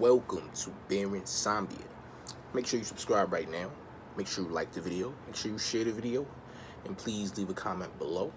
welcome to Baron Zambia. Make sure you subscribe right now. Make sure you like the video. Make sure you share the video. And please leave a comment below.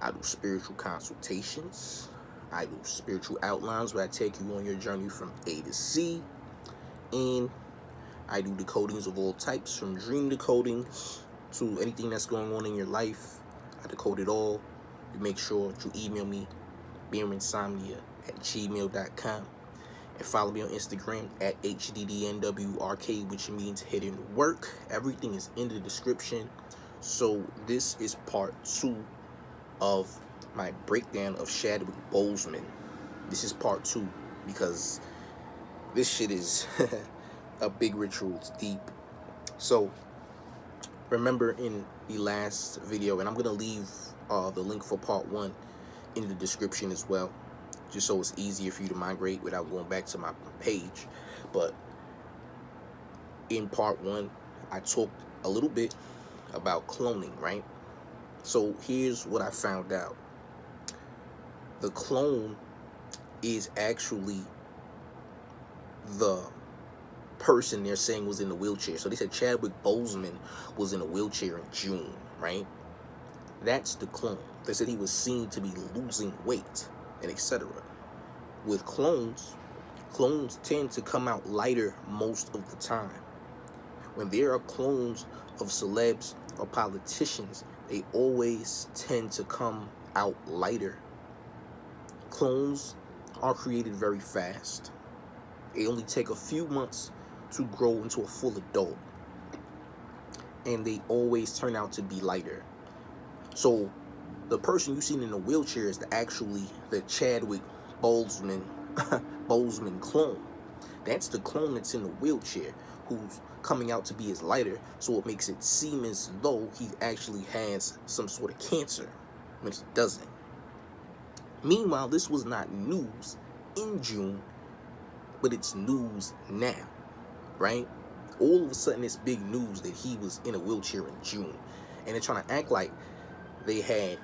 I do spiritual consultations. I do spiritual outlines where I take you on your journey from A to Z. And I do decodings of all types, from dream decodings to anything that's going on in your life. I decode it all. You make sure to email me, BaronZambia@gmail.com. And follow me on Instagram at HDDNWRK, which means hidden work. Everything is in the description. So this is part 2 of my breakdown of Chadwick Boseman. This is part 2 because this shit is a big ritual. It's deep. So remember in the last video, and I'm gonna leave the link for part 1 in the description as well, just so it's easier for you to migrate without going back to my page. But in part 1, I talked a little bit about cloning, right? So here's what I found out. The clone is actually the person they're saying was in the wheelchair. So they said Chadwick Boseman was in a wheelchair in June, right? That's the clone. They said he was seen to be losing weight and etc. With clones tend to come out lighter most of the time. When there are clones of celebs or politicians, they always tend to come out lighter. Clones are created very fast. They only take a few months to grow into a full adult, and they always turn out to be lighter. So the person you seen in the wheelchair is actually the Chadwick Boseman clone. That's the clone that's in the wheelchair who's coming out to be as lighter, so it makes it seem as though he actually has some sort of cancer, which he doesn't. Meanwhile, this was not news in June, but it's news now, right? All of a sudden, it's big news that he was in a wheelchair in June, and they're trying to act like they had,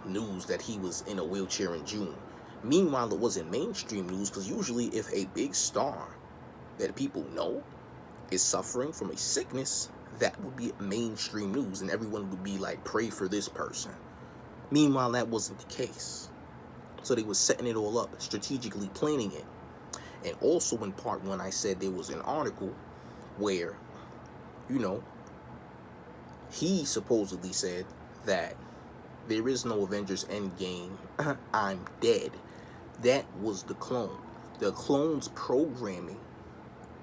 news that he was in a wheelchair in June. Meanwhile, it wasn't mainstream news, because usually if a big star that people know is suffering from a sickness, that would be mainstream news, and everyone would be like, pray for this person. Meanwhile, that wasn't the case. So they were setting it all up, strategically planning it. And also in part 1, I said there was an article where, he supposedly said that there is no Avengers Endgame, I'm dead. That was the clone. The clone's programming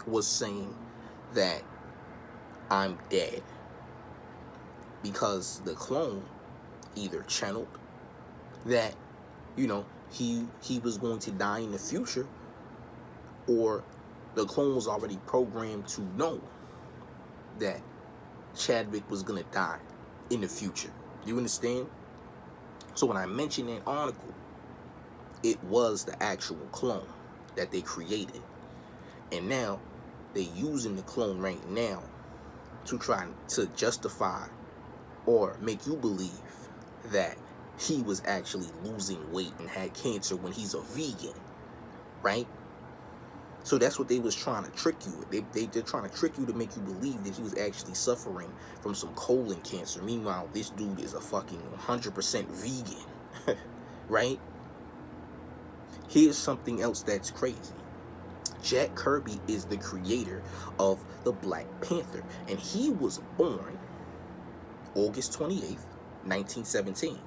was saying that I'm dead, because the clone either channeled that, he was going to die in the future, or the clone was already programmed to know that Chadwick was going to die in the future. You understand? So when I mentioned that article, it was the actual clone that they created. And now they're using the clone right now to try to justify or make you believe that he was actually losing weight and had cancer when he's a vegan, right? So that's what they was trying to trick you with. They're trying to trick you to make you believe that he was actually suffering from some colon cancer. Meanwhile, this dude is a fucking 100% vegan, right? Here's something else that's crazy. Jack Kirby is the creator of the Black Panther, and he was born August 28th, 1917.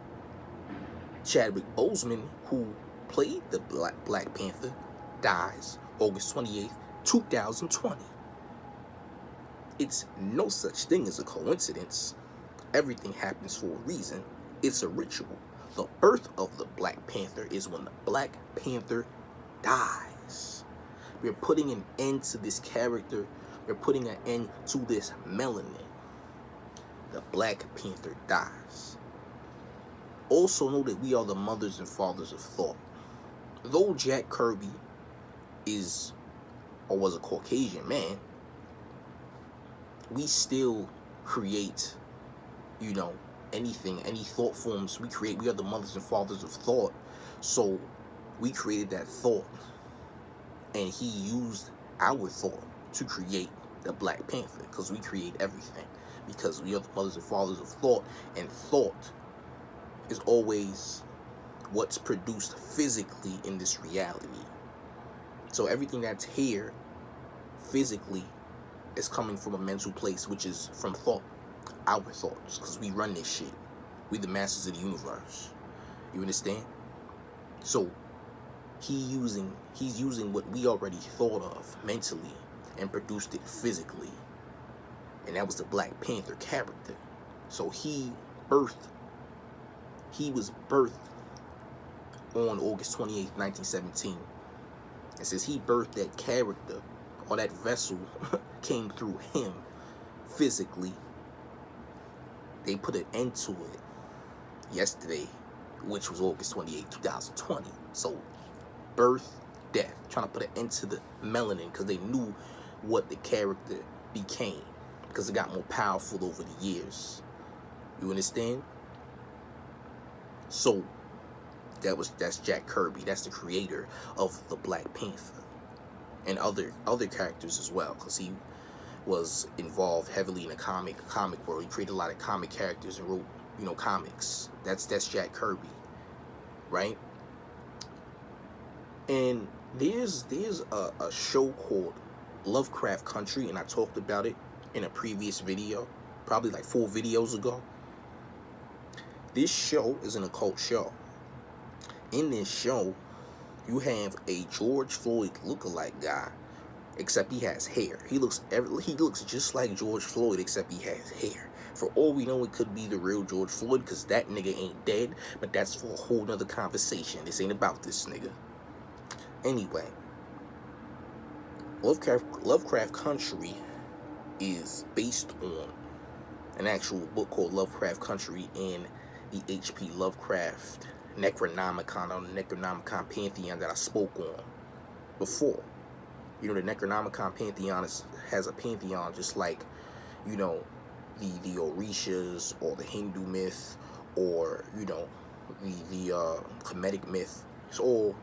Chadwick Boseman, who played the Black Panther, dies August 28th, 2020. It's no such thing as a coincidence. Everything happens for a reason. It's a ritual. The birth of the Black Panther is when the Black Panther dies. We're putting an end to this character. We're putting an end to this melanin. The Black Panther dies. Also know that we are the mothers and fathers of thought. Though Jack Kirby was a Caucasian man, we still create, anything, any thought forms we create. We are the mothers and fathers of thought. So we created that thought. And he used our thought to create the Black Panther, because we create everything, because we are the mothers and fathers of thought, and thought is always what's produced physically in this reality. So everything that's here physically is coming from a mental place, which is from thought, our thoughts, because we run this shit. We the masters of the universe. You understand? So he's using what we already thought of mentally and produced it physically. And that was the Black Panther character. So he was birthed on August 28th, 1917. And since he birthed that character, or that vessel came through him physically, they put an end to it yesterday, which was August 28th, 2020. So birth, death, trying to put an end to the melanin, because they knew what the character became, because it got more powerful over the years. You understand? So that's Jack Kirby. That's the creator of the Black Panther, and other characters as well, because he was involved heavily in the comic world. He created a lot of comic characters and wrote, comics. That's Jack Kirby, right? And there's a show called Lovecraft Country, and I talked about it in a previous video, probably like 4 videos ago. This show is an occult show. In this show, you have a George Floyd lookalike guy, except he has hair. He looks just like George Floyd, except he has hair. For all we know, it could be the real George Floyd, because that nigga ain't dead, but that's for a whole nother conversation. This ain't about this nigga. Anyway, Lovecraft Country is based on an actual book called Lovecraft Country in the H.P. Lovecraft Necronomicon, or the Necronomicon Pantheon that I spoke on before. The Necronomicon Pantheon has a pantheon just like, the Orishas, or the Hindu myth, or, the Kemetic myth. It's all,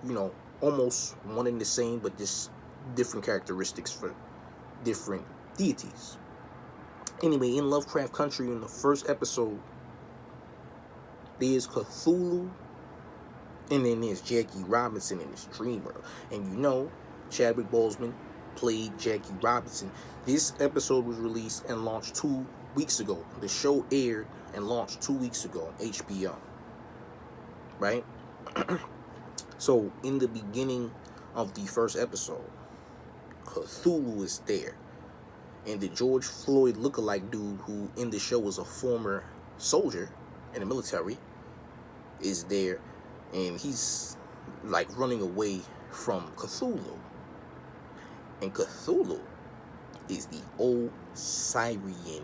almost one and the same, but just different characteristics for different deities. Anyway, in Lovecraft Country, in the first episode, there's Cthulhu, and then there's Jackie Robinson in this dreamer. And Chadwick Boseman played Jackie Robinson. This episode was released and launched 2 weeks ago. The show aired and launched 2 weeks ago on HBO. Right? So, in the beginning of the first episode, Cthulhu is there. And the George Floyd lookalike dude, who in the show was a former soldier in the military, is there. And he's like running away from Cthulhu. And Cthulhu is the Osirian.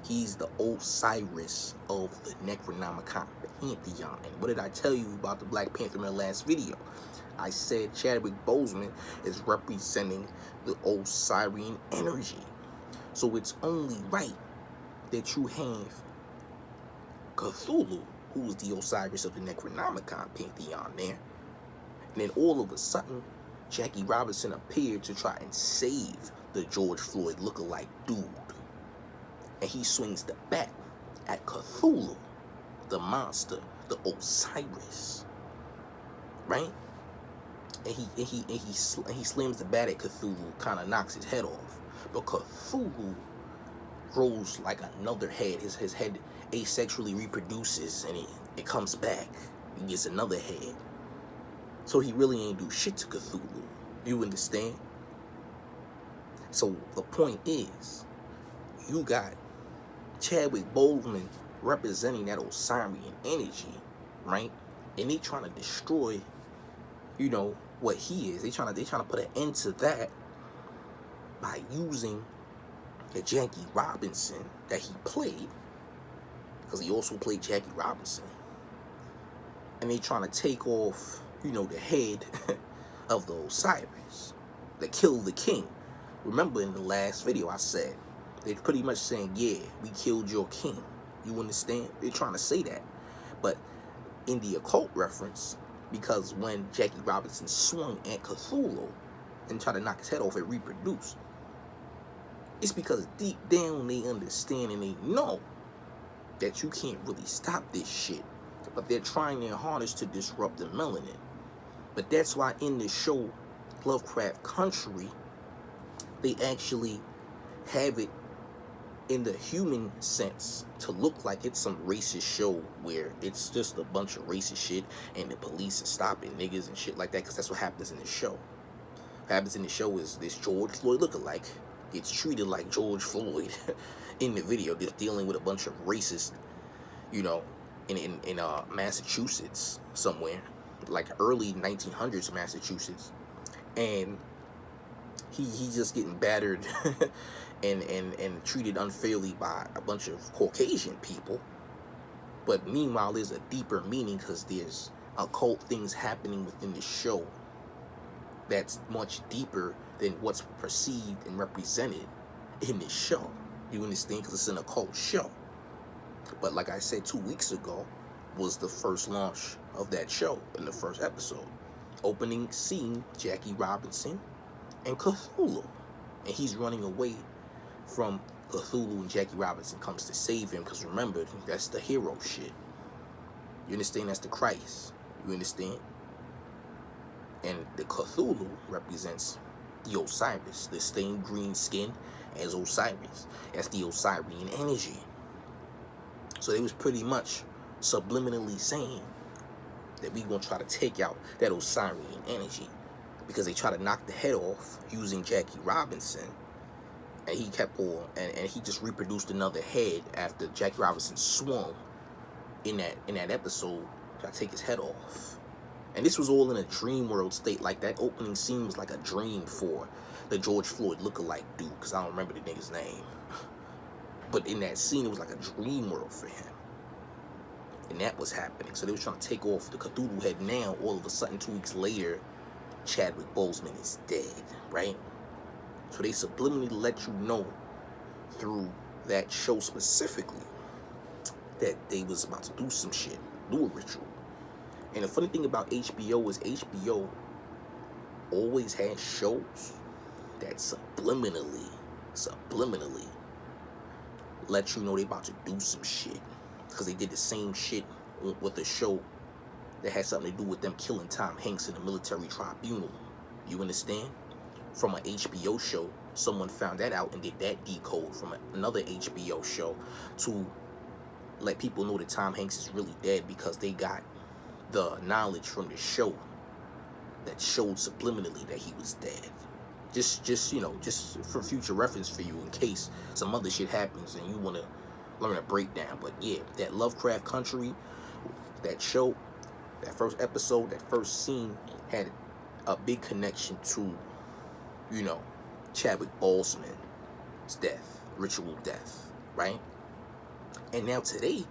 He's the Osiris of the Necronomicon Pantheon. And what did I tell you about the Black Panther in the last video? I said Chadwick Boseman is representing the Osirian energy. So it's only right that you have Cthulhu, who is the Osiris of the Necronomicon Pantheon there. And then all of a sudden, Jackie Robinson appeared to try and save the George Floyd lookalike dude. And he swings the bat at Cthulhu, the monster, the Osiris. Right? And he slams the bat at Cthulhu, kind of knocks his head off. But Cthulhu grows like another head. His head asexually reproduces, and it comes back. He gets another head. So he really ain't do shit to Cthulhu. You understand? So the point is, you got Chadwick Boseman representing that Osirian energy, right? And they trying to destroy, what he is. They trying to put an end to that by using the Jackie Robinson that he played, because he also played Jackie Robinson. And they trying to take off, the head of the Osiris that killed the king. Remember in the last video I said, they're pretty much saying, yeah, we killed your king. You understand? They're trying to say that. But in the occult reference, Because when Jackie Robinson swung at Cthulhu and tried to knock his head off and reproduce, it's because deep down they understand and they know that you can't really stop this shit. But they're trying their hardest to disrupt the melanin. But that's why in the show Lovecraft Country, they actually have it in the human sense to look like it's some racist show where it's just a bunch of racist shit and the police are stopping niggas and shit like that, because that's what happens in the show. What happens in the show is this George Floyd lookalike gets treated like George Floyd in the video, just dealing with a bunch of racists, you know, in Massachusetts somewhere, like early 1900s Massachusetts, and he's just getting battered and treated unfairly by a bunch of Caucasian people. But meanwhile, there's a deeper meaning because there's occult things happening within the show that's much deeper than what's perceived and represented in this show. You understand? Because it's an occult show. But like I said, 2 weeks ago was the first launch of that show in the first episode. Opening scene, Jackie Robinson and Cthulhu. And he's running away from Cthulhu, and Jackie Robinson comes to save him, because remember, that's the hero shit. You understand? That's the Christ. You understand? And the Cthulhu represents the Osiris, the stained green skin as Osiris. That's the Osirian energy. So they was pretty much subliminally saying that we gonna try to take out that Osirian energy, because they try to knock the head off using Jackie Robinson, and he kept on, and he just reproduced another head after Jackie Robinson swung in that episode, try to take his head off. And this was all in a dream world state. Like, that opening scene was like a dream for the George Floyd lookalike dude, because I don't remember the nigga's name. But in that scene, it was like a dream world for him. And that was happening. So they were trying to take off the Cthulhu head. Now, all of a sudden, 2 weeks later, Chadwick Boseman is dead, right? So they subliminally let you know through that show specifically that they was about to do some shit, do a ritual. And the funny thing about HBO is HBO always has shows that subliminally let you know they about to do some shit. Because they did the same shit with a show that had something to do with them killing Tom Hanks in the military tribunal. You understand? From an HBO show, someone found that out and did that decode from another HBO show to let people know that Tom Hanks is really dead, because they got the knowledge from the show that showed subliminally that he was dead. Just you know, just for future reference for you, in case some other shit happens and you want to learn a breakdown. But yeah, that Lovecraft Country, that show, that first episode, that first scene had a big connection to, you know, Chadwick Boseman's death, ritual death, right? And now today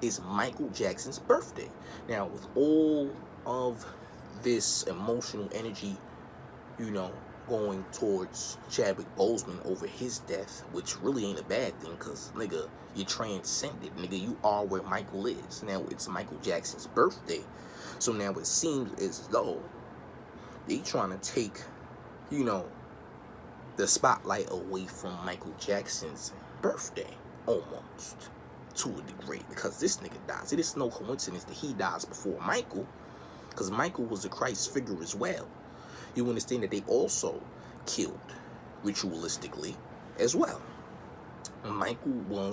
is Michael Jackson's birthday. Now, with all of this emotional energy, you know, going towards Chadwick Boseman over his death, which really ain't a bad thing, because, nigga, you transcended. Nigga, you are where Michael is. Now, it's Michael Jackson's birthday. So now it seems as though they trying to take, you know, the spotlight away from Michael Jackson's birthday, almost, to a degree, because this nigga dies. It is no coincidence that he dies before Michael, because Michael was a Christ figure as well. You understand that they also killed ritualistically as well. Michael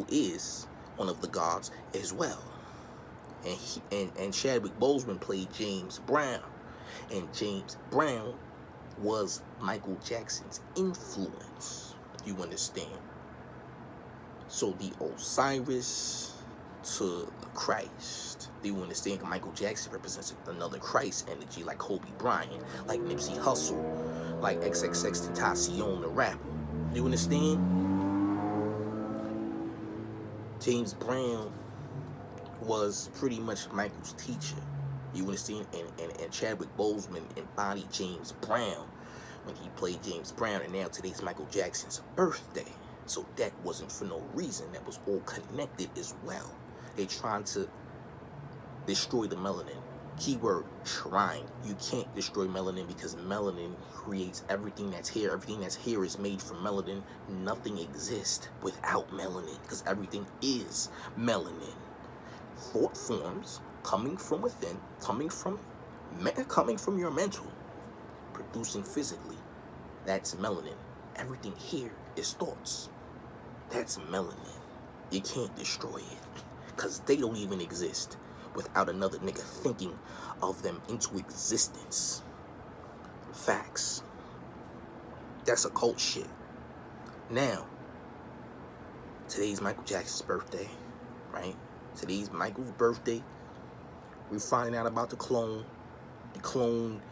is one of the gods as well. And Chadwick Boseman played James Brown. And James Brown was Michael Jackson's influence. You understand? So the Osiris to the Christ. Do you understand? Michael Jackson represents another Christ energy, like Kobe Bryant, like Nipsey Hussle, like XXXTentacion, the rapper. Do you understand? James Brown was pretty much Michael's teacher. You understand? And Chadwick Boseman embodied James Brown when he played James Brown. And now today's Michael Jackson's birthday. So that wasn't for no reason. That was all connected as well. They're trying to destroy the melanin. Keyword, trying. You can't destroy melanin because melanin creates everything that's here. Everything that's here is made from melanin. Nothing exists without melanin because everything is melanin. Thought forms coming from within, coming from your mental, producing physically. That's melanin. Everything here is thoughts. That's melanin. You can't destroy it because they don't even exist without another nigga thinking of them into existence. Facts. That's occult shit. Now, today's Michael Jackson's birthday, right? Today's Michael's birthday. We're finding out about the clone. The clone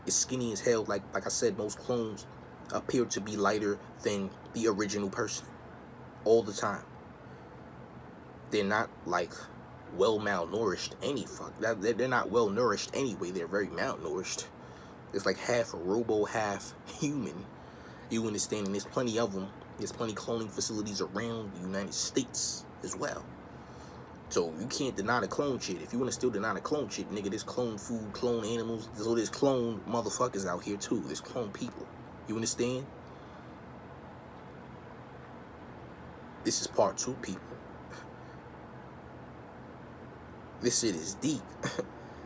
is skinny as hell. Like I said, most clones appear to be lighter than the original person all the time. They're not like well malnourished they're not well nourished anyway. They're very malnourished. It's like half robo, half human. You understand? And there's plenty of them. There's plenty cloning facilities around the United States as well. So you can't deny the clone shit. If you want to still deny the clone shit, nigga, there's clone food, clone animals. So there's clone motherfuckers out here too. There's clone people. You understand? This is part 2, people. This shit is deep.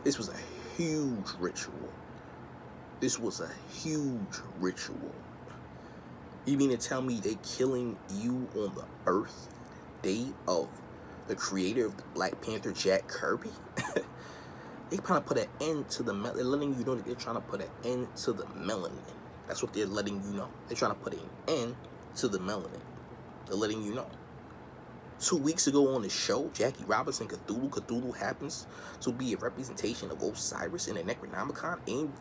This was a huge ritual. This was a huge ritual. You mean to tell me they killing you on the birthday of the creator of the Black Panther, Jack Kirby? They trying to put an end to the melanin. They're letting you know that they're trying to put an end to the melanin. That's what they're letting you know. They're trying to put an end to the melanin. They're letting you know. 2 weeks ago on the show, Jackie Robinson, Cthulhu happens to be a representation of Osiris in the Necronomicon, and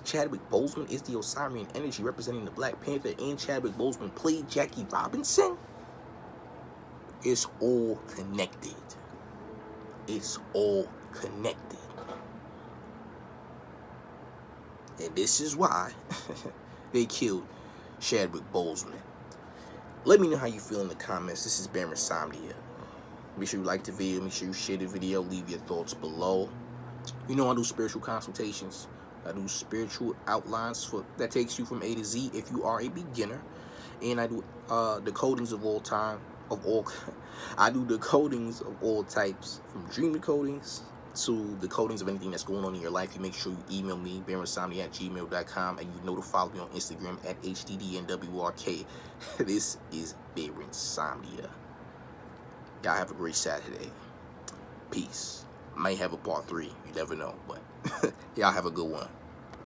Chadwick Boseman is the Osirian energy representing the Black Panther, and Chadwick Boseman played Jackie Robinson. It's all connected. It's all connected. And this is why they killed Chadwick Boseman. Let me know how you feel in the comments. This is Baron Insomnia. Make sure you like the video. Make sure you share the video. Leave your thoughts below. You know I do spiritual consultations. I do spiritual outlines that takes you from A to Z if you are a beginner. And I do decodings of all time. I do decodings of all types, from dream decodings to decodings of anything that's going on in your life. You make sure you email me, BaronInsomnia@gmail.com, and you know to follow me on Instagram at HDDNWRK. This is Baron Insomnia. Y'all have a great Saturday. Peace. Might have a part 3. You never know, but y'all have a good one.